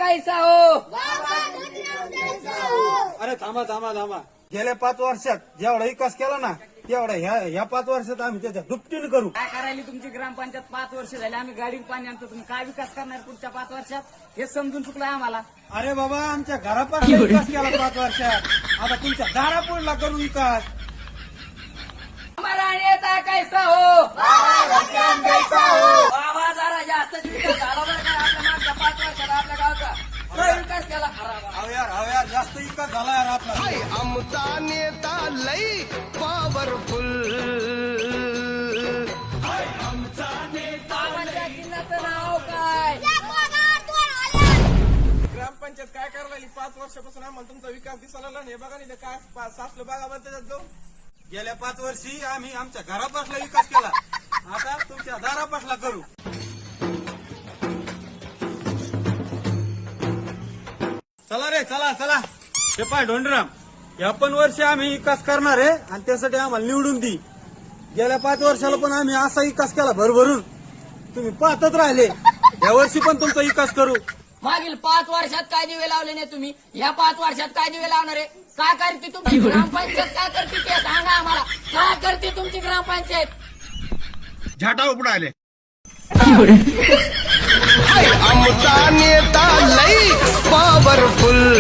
कैसा हो? अरे थांबा थांबा थांबा. गेल्या 5 वर्षात जेवढा विकास केला ना तेवढा ह्या 5 वर्षात आम्ही त्याच्या दुपटीने करू. काय करायली तुमची ग्रामपंचायत 5 वर्ष झाली, आम्ही गाडीवर पाणी आणतो, तुम्ही काय विकास करणार पुढच्या 5 वर्षात हे समजून चुकलंय आम्हाला. अरे बाबा आमच्या घरापासून विकास केला 5 वर्षात, आता तुमच्या दारापुढला करू विकास. हमारा नेता कैसा हो? बाबा जरा जास्त विकास झाला बरं का आपल्या मागच्या 5 वर्षात आपल्या गावचा लय विकास केला खराब. अहो यार जास्त विकास झाला यार आपला. आमचा नेता लई पॉवरफुल. बाबांच्या चिन्हाचं नाव काय? ग्रामपंचायत काय करायला लागली 5 वर्षापासून आम्हाला तुमचा विकास दिसायला लागला. हे बघा नाही काय सासलं बघा बरं त्याच्यात जाऊ. गेल्या 5 वर्षी आम्ही आमच्या घरापासला विकास केला, आता तुमच्या दारापासला करू. चला रे चला चला. हे पाय ढोंडराम, या 5 वर्षी आम्ही विकास करणार आहे आणि त्यासाठी आम्हाला निवडून दी. गेल्या 5 वर्षाला पण आम्ही असा विकास केला भरभरून, तुम्ही पाहतच राहिले. या वर्षी पण तुमचा विकास करू. मागील 5 वर्षात काय दिवे लावले नाही तुम्ही, या 5 वर्षात काय दिवे लावणार आहे? काय करते तुमची ग्रामपंचायत? काय करते ते सांगा आम्हाला. काय करते तुमची ग्रामपंचायत? झाटा उपडा आले. आमचा नेता लई पॉवरफुल.